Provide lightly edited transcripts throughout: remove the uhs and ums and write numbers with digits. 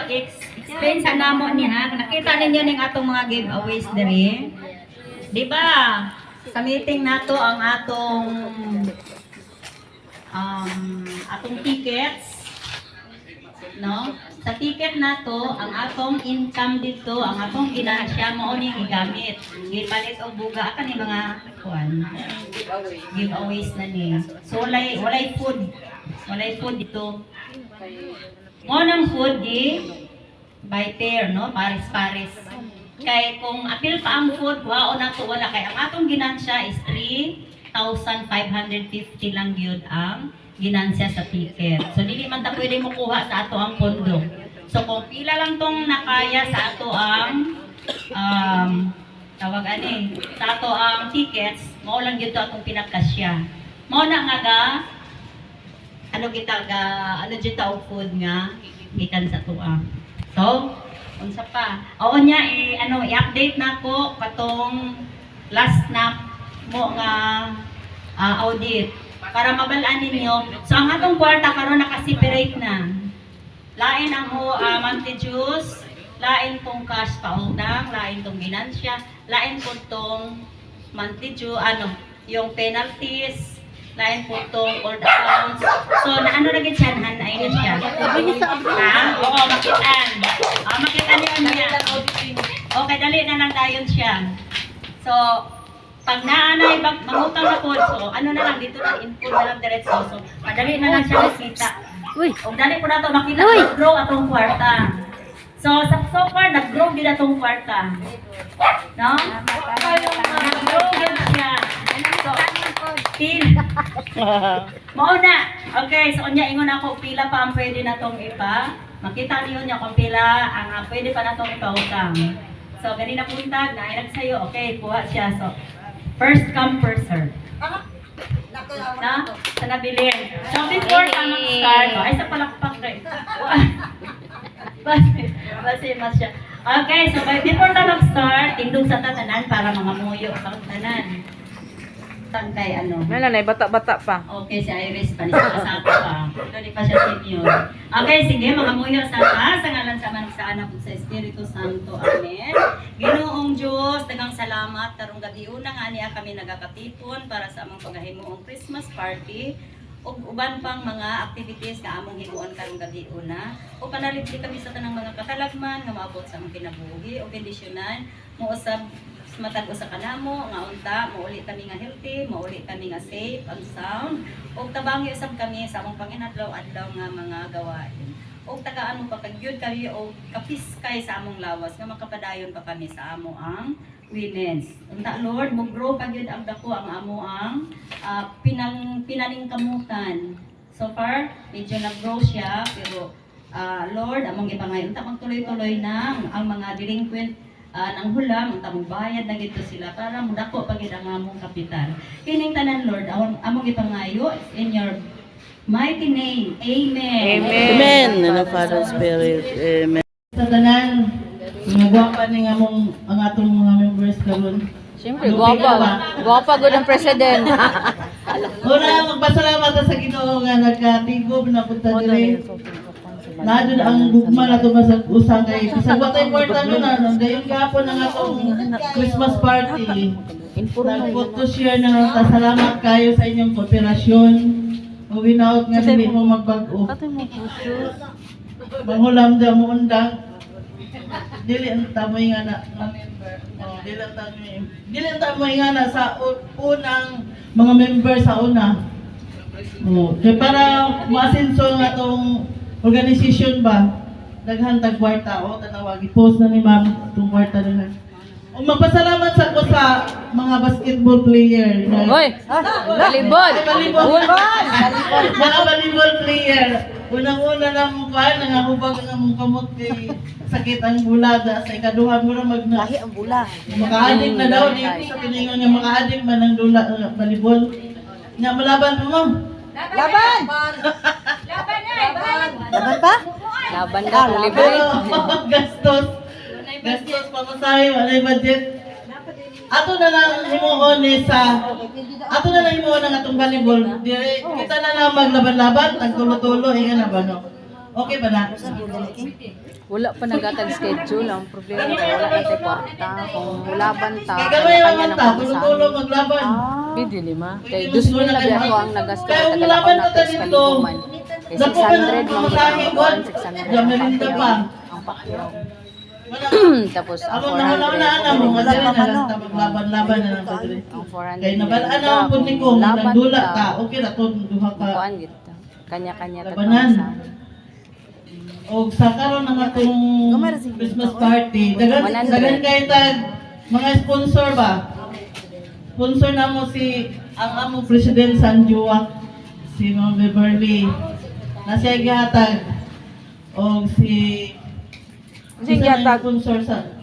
explain sa namo niya. Nakita ninyo ning atong mga giveaways diri. Di ba? Sa meeting nato ang atong tickets, no? Sa ticket nato, ang atong income dito, ang atong ginansya mao ni gigamit. Gipalit og buga ka ni mga kuan. Giveaways na ni. So walay food. Walay food dito. Mo nang food di by pair, no? Pares-pares. Kay kung apil pa ang food, wao na to wala kay ang atong ginansya is 3,550 lang gyud ang ginansya sa ticket. So dili man ta pwede mo kuha sa ato ang pondo. So kung pila lang tong nakaya sa ato ang tawag ani, sa ato ang tickets, mao lang gyud to atong pinagkasya. Mao na nga ga ano kita ga ano gyud ta og food nga gikan sa tuwa. So unsa pa? Oo niya i-update nako katong last na mo nga audit para mabalaan ninyo. So ang atong kwarta karon naka-separate na. Lain ang monthly dues, lain tong cash pautang, lain tong ginansya, lain po tong monthly due, yung penalties, lain po tong old accounts. So naano na gid siya, ay na siya. Oo, makitaan. Makitaan niyo niya. Okay, dali na lang dayon siya. So pag naanay mangutang na po, so ano na lang dito na input na lang diretso. So madali na lang siya makita. O dali po na ito makita nag-grow atong kwarta. So far nag-grow din atong kwarta. No? Nag-grow din siya. So mao na. Okay, so unya ingon ako pila pa ang pwede natong ipa. Makita niyo niya kung pila ang pwede pa natong ipautang. So ganina puntag na ay nagsayo. Okay, kuha siya. So first come, first serve. Na? Sa nabilin. So, before ka mag-start, ay sa palakpak rin. Basi mas siya. Okay, so before ka mag-start, tindog sa tatanan para mga muyo sa tatanan. Tangkay Meron na, bata-bata pa. Okay, si Iris pa. Sa pa. Doon pa siya senior. Okay, sige, mga muyo sa ta. Sa ngalan sa manok sa anak sa Espiritu Santo. Amen. Ginoong Diyos, daghang salamat. Karong gabi una nga niya kami nagakatipon para sa among paghahimuong Christmas party. Ug uban pang mga activities nga among himuon karong gabi una. O panalipdi kami sa tanang mga katalagman nga maabot sa among kinabuhi o kondisyonan. Muusab matag usa kanamo nga unta mauli kami nga healthy, mauli kami nga safe and sound ug tabangi usab kami sa among panginadlaw-adlaw nga mga gawain. Ug tagaan mo pa kagyud kami og kapiskay sa among lawas nga makapadayon pa kami sa amo ang women's. Unta Lord, mo grow pagyud ang dako ang amo ang pinaningkamutan. So far, medyo nag-grow siya pero Lord, among ipangayon unta magtuloy-tuloy na ang mga delinquent nang hulam, ang tamong bayad na gito sila para mudako pagid ang among kapital. Kining tanan Lord, among ipangayo in your mighty name. Amen. Amen. Amen. Father Spirit. Amen. Sa tanan, mga gwapa ni ang atong mga members karon. Siyempre, guwapa. Guwapa gud ang president. Una, magpasalamat sa Ginoo nga nagkatigob na punta diri. Nadun ang gugma na tumasag usang kay bisag wa tay kwarta nun dayon gapon ang atong Christmas party. Nagphoto share na salamat kayo sa inyong kooperasyon. Without nga dili mo magbag-o. Manghulam da mo undang. Dili ang tamoy nga na member. Dili ang tamoy nga na sa unang mga member sa una. Kaya para maasenso nga tong organisasyon ba, daghan tag kwarta o tanawag i-post na ni ma'am itong kwarta nila. O magpasalamat sa ko sa mga basketball player. Hoy! Volleyball! Mga volleyball player. Unang-una na mo pa, nangahubag na mong kamot kay sakit ang bulada. Sa ikaduhan mo na Lahi ang bula. Maka-addict na daw dito sa piningon nga maka-addict man ng volleyball. Nga malaban mo ma'am. Laban! Laban pa? Laban ka, libre. Gastos. Gastos pamasahe, walay budget. Ato na lang himuon ang atong volleyball. Kita na lang maglaban-laban, tagtulo-tulo, hinga na ba no? Okay ba na? Wala pa nagatag schedule. Ang problema kaya wala na tayo kwarta. Kung laban ta, Kaya gamay kanya naman ng ta, pagkasabi. tulong maglaban. Pwede lima. Kaya 2,000 na biya ko ang nagasto. Kaya kung Tagal ako laban na pa ta dito, kalibuman. Kaya naku ka na 600 mga mang masahe ko. gitang 600 Gamelinda pa. ang pakyaw. Wala. Tapos ang Ako na 400. na mo, wala na lang ta maglaban-laban na lang ta dire. Ang 400. Kaya nabalaan na ang pud ni ko, Laban nagdula ta. ta. Okay ra to duha ka. Kuan gid ta. Kanya-kanya ta. Labanan. O sa karon ng atong Christmas party, dagan kay tag mga sponsor ba? Sponsor na mo si ang among President Sanjuak, si Ma'am Beverly. Na siya gihatag o si sponsor sa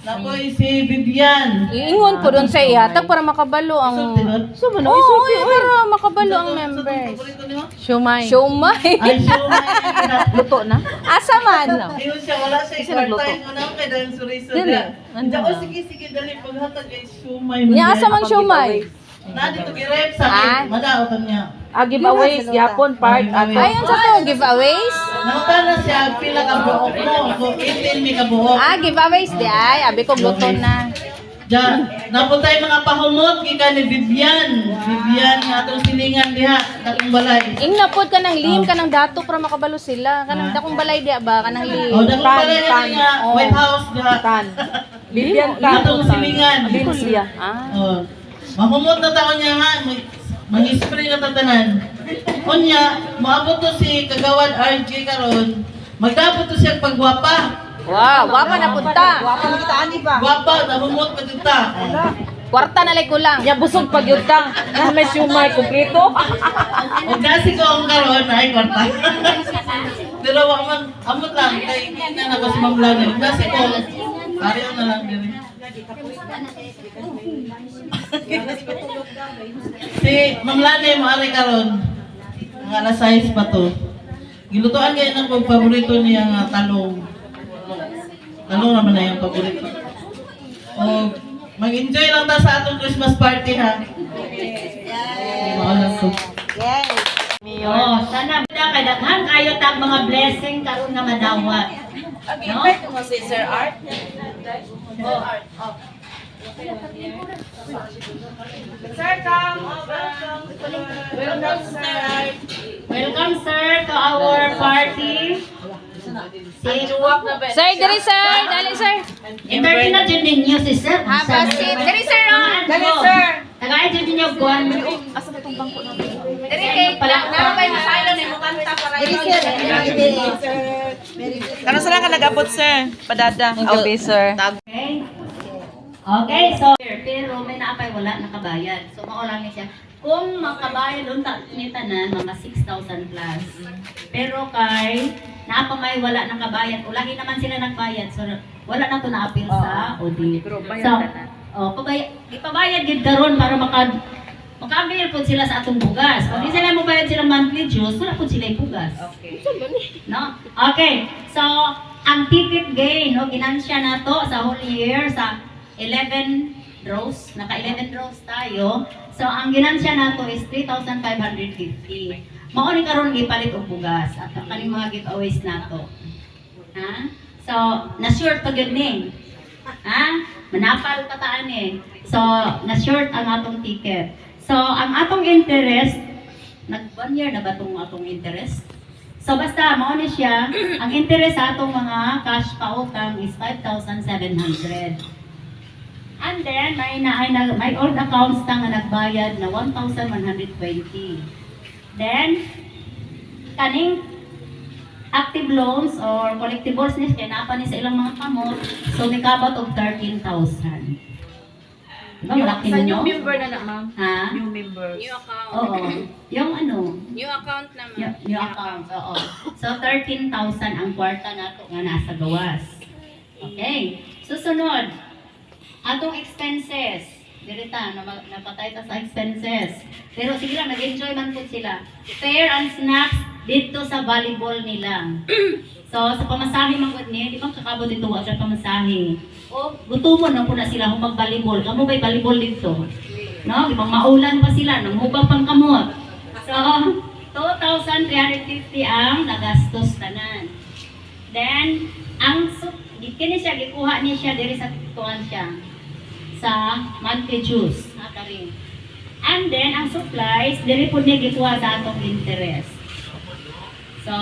Napoy si Vivian. Iingon po doon sa ihatag para makabalo ang... Sumunod. Oo, para makabalo ang members. Siomay. Siomay. Ay, siomay. Luto na? Asa man? Ayun siya, wala siya i-part-time ko na kaya dahil suri-suri. Dili. Hindi ako, sige, dali, paghatag ay siomay. Niya asa man siomay? Na, dito girep sa akin. Madaotan niya. Giveaways, yapon, part, at Ayun sa to, giveaways? Nakita na siya, pila ka buhok mo. So, 18 may kabuhok. Giveaways di ay. Abi ko luto na. Diyan, napuntay mga pahumot, kika ni Vivian. Vivian, nga itong silingan diha, dakong balay. Ing napod ka ng lim ka ng dato para makabalo sila. Kanang dakong balay di ba? Kanang lim. O, dakong balay na nga, White House diha. tan. Bibian Nga itong silingan. Bilsia. Oh. Mahumot na taon niya nga, mag-spray na tatanan. Unya, maabot to si Kagawad RJ karon. Magdabot to siya pagwapa. Wow, wapa na punta. Gwapa, nahumot pa dito. Kwarta na lay kulang. Nya busog pag yutang. Na may siumay kompleto. O kasi ko ang karon ay kwarta. Pero wag man amot lang kay kita na ko si Ma'am Lani. Kasi ko ariyo na lang diri. Si Ma'am Lani mo ari karon. Ang alas 6 pa to. Gilutoan kay ng paborito niya nga talong. Talong naman na yung paborito. O mag-enjoy lang ta sa atong Christmas party ha. Maalam ko. Oh, sana kay daghan kayo tag mga blessing karon nga madawat. No? mo si Sir Art. Sir, come. Welcome, Sir Art. Welcome sir to our party. Sir, diri sir. Dali sir. Entertain na din ninyo si sir. Habasit. Diri sir. Dali sir. Tagay din ninyo kuan. Diri kay pala. Naman ba yung masaylo ni mo kanta para Kano sila ka nag-abot, Sir? Padada. Okay, Sir. Okay. Okay, so pero may naapay wala nakabayad. So mao lang ni siya. Kung makabayad unta ni tanan mga 6,000 plus. Pero kay naapa may wala nakabayad, ulahi naman sila nagbayad. So wala na to na-appeal sa audit. So, ipabayad gid karon para maka-avail po sila sa atong bugas. Kung di sila mo bayad sila monthly dues, wala po sila bugas. Okay. No? Okay. So, ang ticket gain, no, ginansya na to sa whole year sa 11 draws. Naka 11 draws tayo. So, ang ginansya na to is 3,550. Mao ni karon gipalit og bugas at kaning mga giveaways na to. Ha? So, na-short pa gyud ni. Ha? Manapal pa taan eh. So, na-short ang atong ticket. So, ang atong interest, nag 1 year na ba itong atong interest? So, basta, mauni siya, ang interest sa atong mga cash pautang is 5,700. And then, may old accounts na nga nagbayad na 1,120. Then, kaning active loans or collectibles niya, kaya napa ni sa ilang mga kamot, so nikabot og 13,000. Diba, malaki ninyo? New member na na, ma'am. Ha? New member. New account. Oo. Yung ano? New account naman. New account, oo. So, 13,000 ang kwarta nato nga nasa gawas. Okay. Susunod. Atong expenses. Dirita, napatay ta sa expenses. Pero sige lang, nag-enjoy man po sila. Fare and snacks dito sa volleyball nila. So, sa pamasahe man gud ni, di ba kakabot dito wa siya pamasahe. O, gutumon na po na sila kung mag-volleyball. Kamu ba'y volleyball dito? No? Ibang maulan pa sila, nanghubang pang kamot. So, 2,350 ang nagastos tanan. Then, kini siya, gikuha niya siya diri sa tuwan siya. Sa monthly dues. Karin. And then, ang supplies, diri po niya gikuha sa atong interest. So,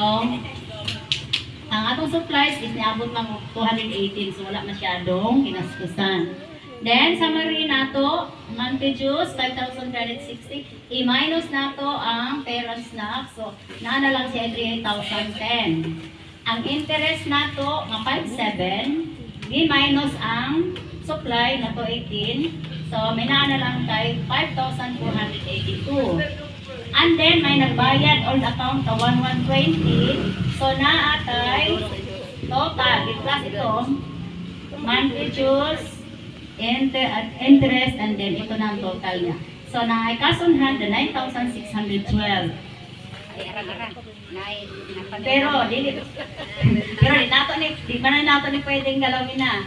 ang atong supplies is niabot ng 218. So, wala masyadong kinastusan. Then, summary nato, monthly dues, 5,360. I-minus nato ang pera snacks. So, naana lang siya 38,010. Ang interest nato, nga 5,700. I-minus ang supply nato 18. So, may naana lang tayo 5,482. And then, may nagbayad old account na 1,120. So, naatay total, plus ito, monthly dues, interest, and then ito na ang total niya. So, kasunhan na 9,612. Pero, di ba na nato ni pwedeng galawin na?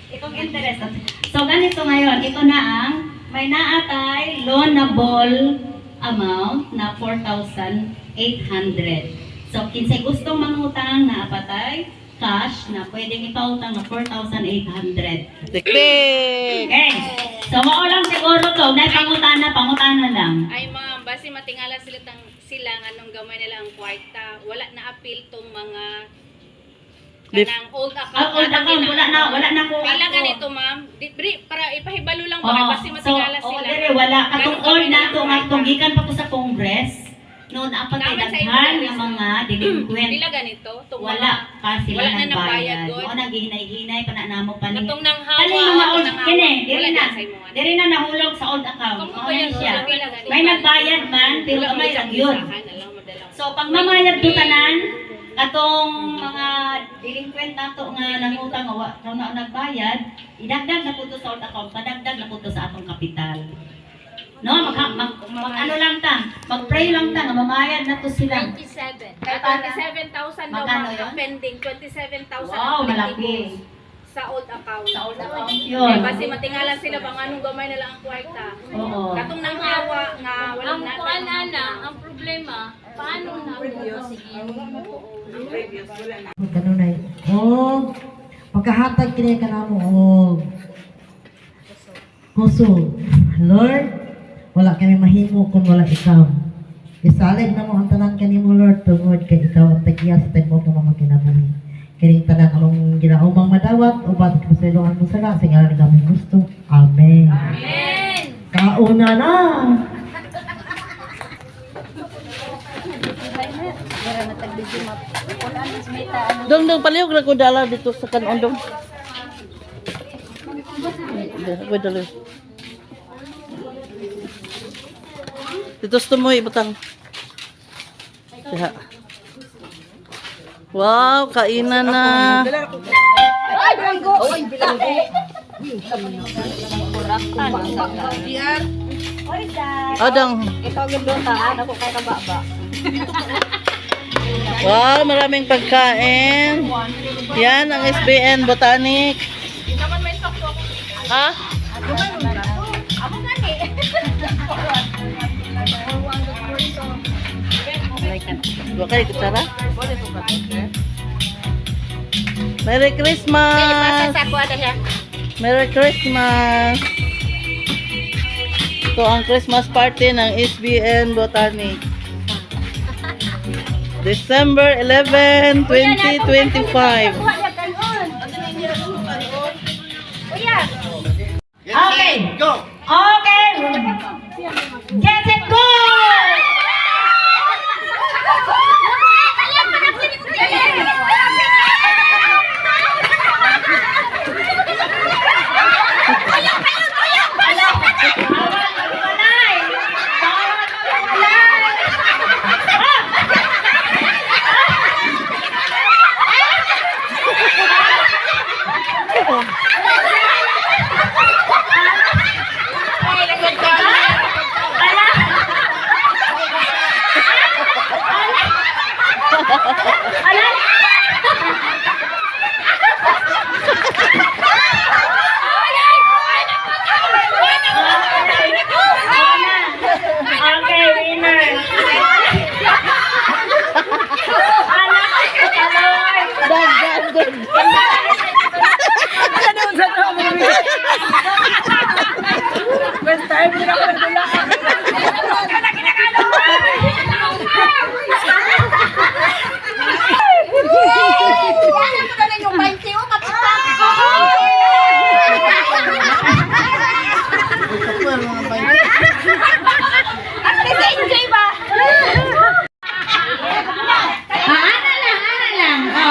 Itong interest. So, ganito ngayon, ito na ang may naatay loanable amount na 4,800. So, kinsay gustong mangutang na apatay, cash na pwedeng ipautang na 4,800. Dikdik! Okay. So, maulang siguro to. Dahil pangutana lang. Ay ma'am, basi matingala sila anong gamay nila ang kwarta. Wala na appeal tong mga kanang old account. Old account, wala na ko. Pila ganito ma'am. Para ipahibalo lang ba basi matingala sila. Dire wala katong old na to nga itong gikan pa ko sa Congress. Noon apat ay Dapat sa daghan imo, nga mga delinquent. Pila ganito? Tong Wala pa sila wala na nagbayad. nagbayad, O naghihinay-hinay pa na namo pa ni. Katong nang hawa. Kani mga old kini, Wala diri na. sa imo, ano? Diri na nahulog sa old account. Kung O bayad yan siya. wala ganito. May nagbayad man pero Wala may lang yun. Alam mo dalaw. So pag mamayad to tanan katong mga delinquent nato nga nangutang nga nagbayad, idagdag na puto sa old account, padagdag na puto sa atong kapital. No, ano lang ta, mag-pray lang ta nga mamayad na to sila. 27. Kaya 27,000 daw Magkano mga yun? pending. 27,000 Wow, ang malaki. pending sa old account. Sa old account Kaya yun. basi matingala sila bang anong gamay nila ang kwarta. Oo. Katong nang hawa nga walang Ang kuan ana, ang problema, paano na Kanunay. Oh, pagkahatag kini ka na mo. Oh. Kuso, Lord, wala kami mahimo kung wala ikaw. Isalig na mo ang tanan kanimo Lord tungod kay ikaw ang tagiyas tag mo kung mga kinabuhi. Kini tanan among ginaumang madawat uban sa silungan mo sala sa ngalan ng aming gusto. Amen. Amen. Kauna na. Dong palihog na ko dala dito sa kanon dong. Wait dali. Dito sa tumoy butang. Diha. Wow, kainan na. Adang. Ikaw gindota ako kay kababa. Wow, maraming pagkain. Yan ang SBN Botanic. Ha? Dua kali kutsara? Merry Christmas! Sa ako ada siya. Merry Christmas! Ito ang Christmas party ng SBN Botanic. December 11, 2025. Okay. Go. Okay. Get it go.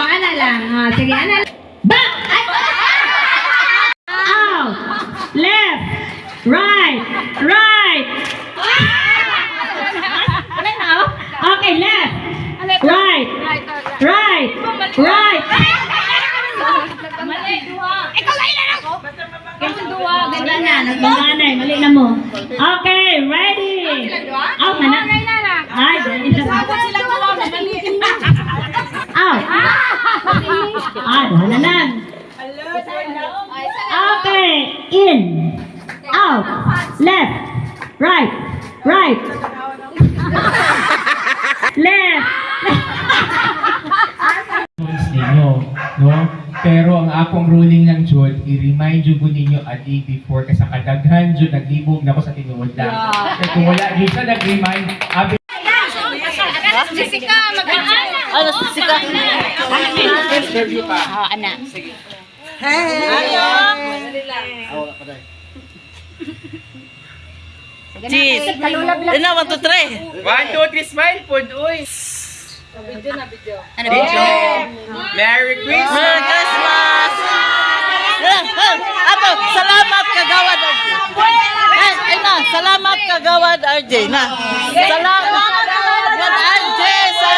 Ana lang. Oh, sige, ana lang. Back! Out! Left! Right! Right! Okay, left! Right! Right! Right! Mali, duha. Mali na, nagbanganay. Mali na mo. Okay, ready! Out na na. Ay, dali na. Out! Wala na. Okay, in. Out. Left. Right. Right. Left. ninyo, no? Pero ang akong ruling ng Jud, i-remind jud ko ninyo a day before kasi kadaghan jud naglibog na ko sa tinuod lang. Kaya kung wala jud sa nag-remind, abi Jessica, mag-ana. Ano, sika? interview pa. Ana. Sige. Cheese. Ina, 1, 2, 3. 1, 2, 3, smile po, uy. Ano video? Merry Christmas! Merry Christmas! Ato, salamat kagawad RJ. Ina, salamat kagawad RJ. Na. Salamat kagawad RJ sa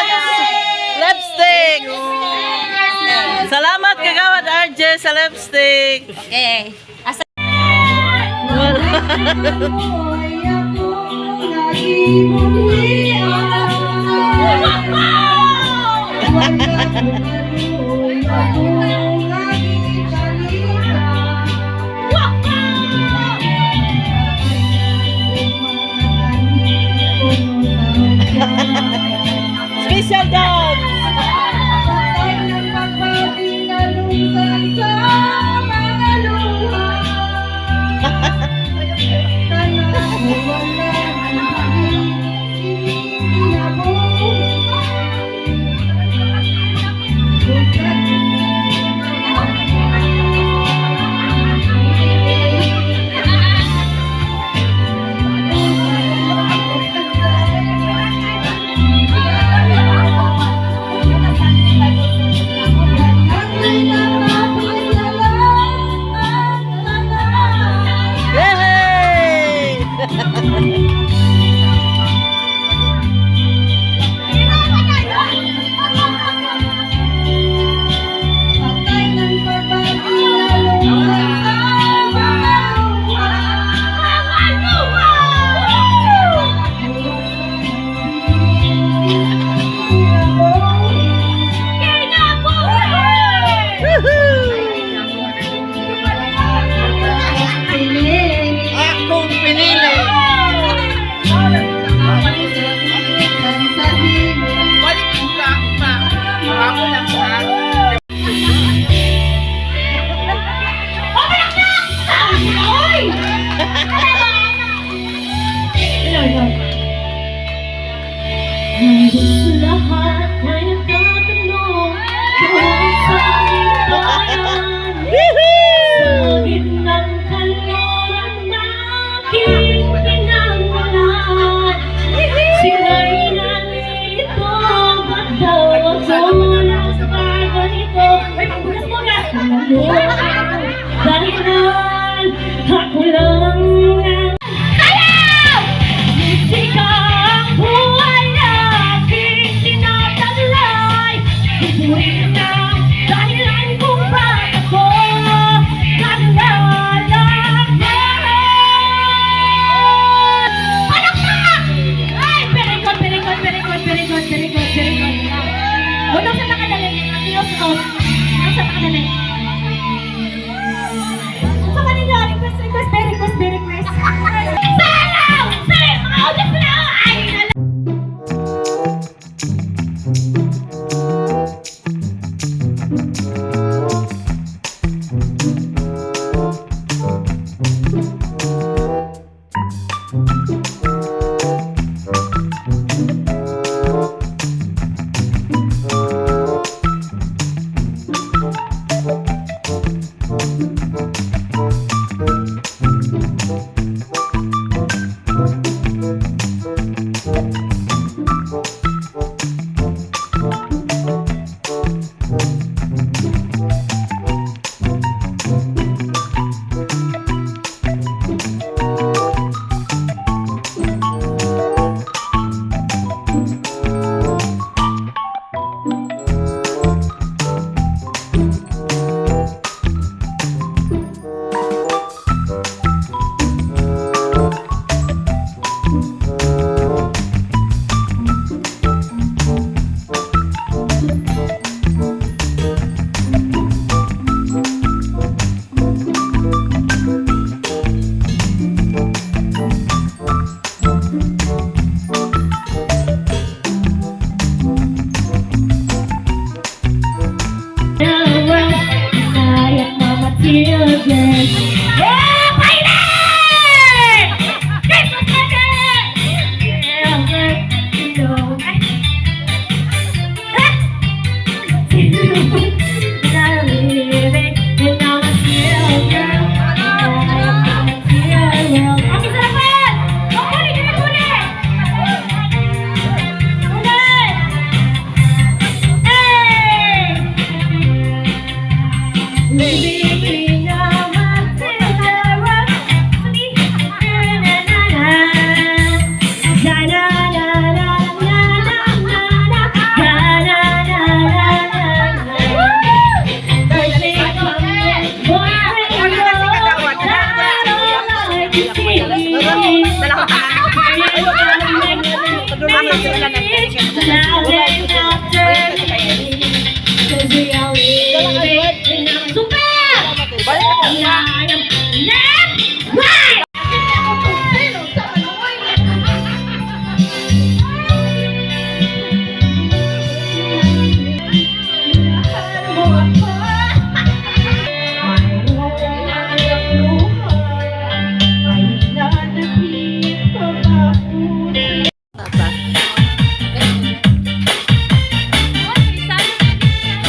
lipstick. Salamat kagawad RJ sa lipstick. Okay. Asa Special dance. Yay! Akong pinili. Balik mo ka, pa. Ako lang ha. Lahat ay nagtatanong kung saan bayan sa gitnang kaloran natin pinangalan. Sila'y nalilito, ba't daw ako lang pa ganito? Ay, pagbulas mo na! Dahilan, ako lang ang musika ang buhay natin tinataglay. Ituloy na dahilan kung bakit ako naglalakbay. Palakpak! Ay, very good, very good, very good, very good, very good, very good. Unang sa nakadali, Diyos ko. Unang sa nakadali. Sa kanila, request, request, very request, very request. Salaw! Salaw! Mga audience na! Ay, nala-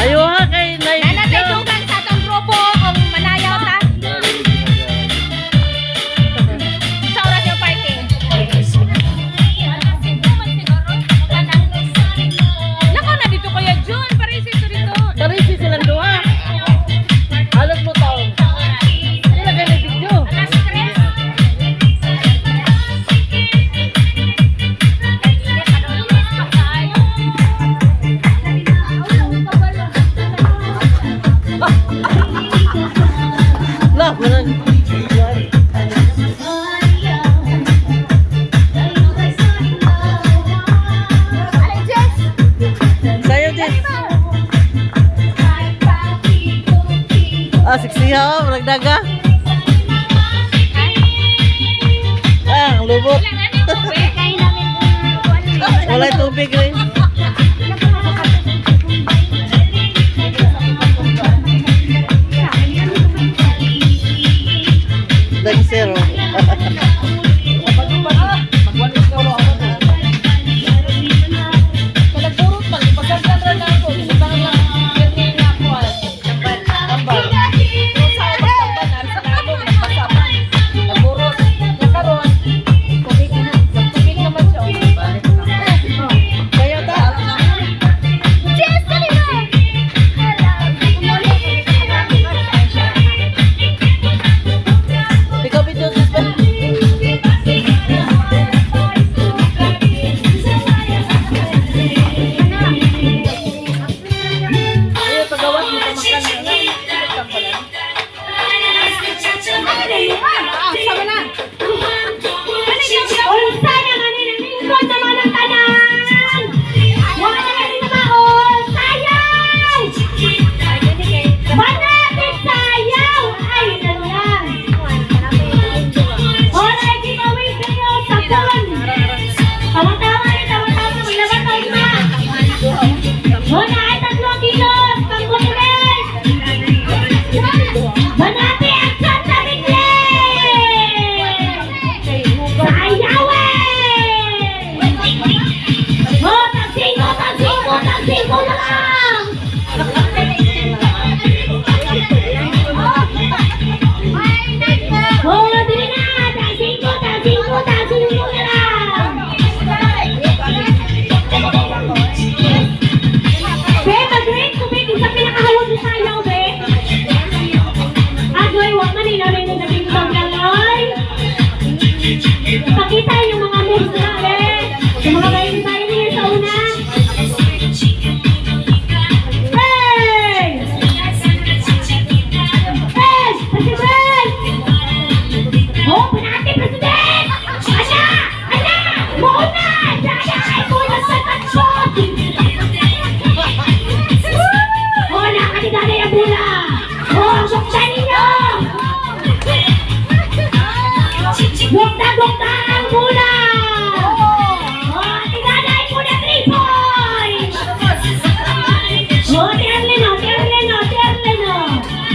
Ayaw ha kay Nana tayo dugang sa atong grupo kung manayaw ta. Sa oras yung party. Nako na dito kuya Jun, parisi ito dito. Parisi silang duha. Halos mo taon. Sila kayo may video. Alas 3. Lah, mana? Sayo din. Ah, siksiha ka, malagdaga. Ah, ang lubot. Wala tubig rin. Dagsero. Ikaw video sis ba? Ayaw, pagawat mo kamakan na. Sama na. Unsa na nga ni nangingkod sa mga tanan? Wala na nga ni maon, sayaw! Manapit sayaw! Ay, nalang! Alright, givaway kayo sa pon! Tawa-tawa ni, tawa-tawa, maglabas tayo na! Muna ay 3 kilos, pangkutulis! Manati ang Santa Miguel! Sayawin! Oh, tag-5 na lang! Oh, dili na! Tag-5 na lang! Be, mag-rate ko, be, kung sa pinakahawag mo sayaw, be. Agoy, wag man ilalim ng dating paglalay. Pakita yung mga moves na, be. Yung mga bayan niyo sa una. Hey! Hey! President! Oh, panati, President! Ana! Ana! Mauna! Dada! Ay, muna sa tatsot! Oh, nakatigana yung bula! Oh, buksan ninyo! Bukta ang bula! Oh, tigana yung muna 3 points! Oh, tirleno!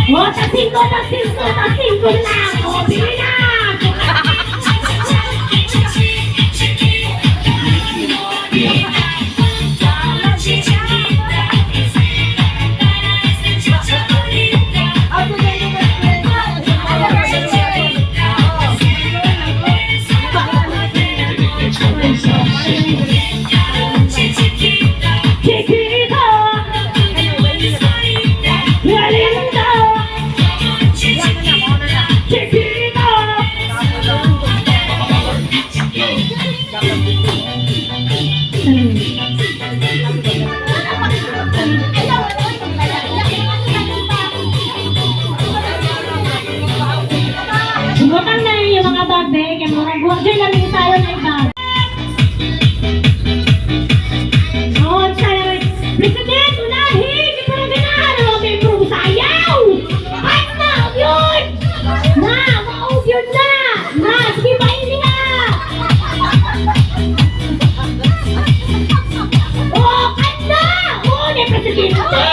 Oh, tag-5 lang! Oh, bili na! Chiquito! Violento! Chiquito! Bumutang na yung mga bag, be. Kaya mga guardian namin tayo na ibag. Oh, sana President, unahin! Di pa na ganahan ang mga membro sayaw! Ay, maog yun! Maog yun na! Sige, painin na! Oh, kanda! Oh, ni Presidente!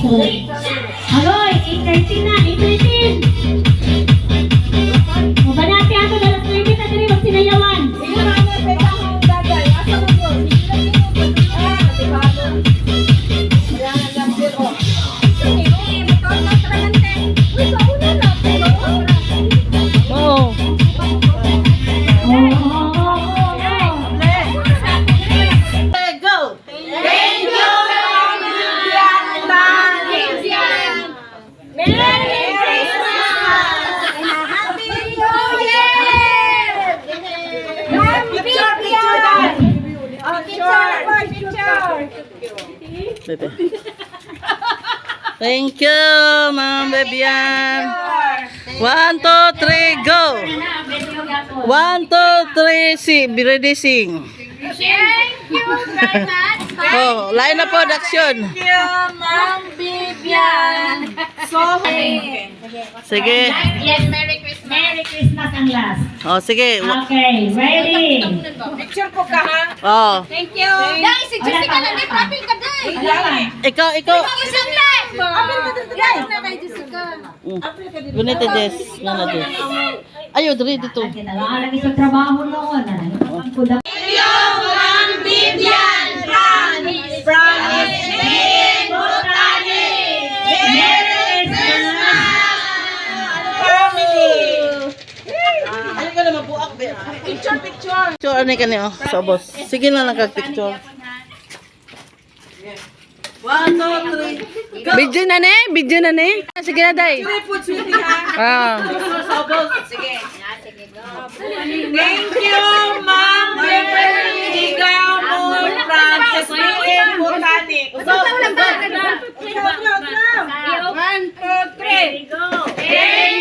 po. Aloy, 8:13 na, 8:13. O ba natin ato dalas 20 na diri magsinayawan. Oo. Hey, go! Bebe. Thank you, Ma'am Bebian. 1, 2, 3, go. 1, 2, 3, sing. Be ready, sing. Thank you very much. Oh, line up production. Sige. Yes, Merry Christmas. Merry Christmas ang last. Oh, sige. Okay, ready? Oh, Thank you. Dai, si Jessica na, may profile ka, Dai. ikaw. Isang live. Dai, na kay Jessica. Gunita, Jess. Nga na, Jess. Ayaw, dali dito. Kailangan lagi sa trabaho noon. Ang kuda. Ano ka na mabuak, be? Picture! Picture, ano ka niyo? Sa boss. Sige na lang kag-picture. 1, 2, 3. Video na ne? Sige na, Day. Put sweetie, ha? Ah. Thank you, Ma'am Ikaw mo from Saspiin Botanic. One, two, three. Go.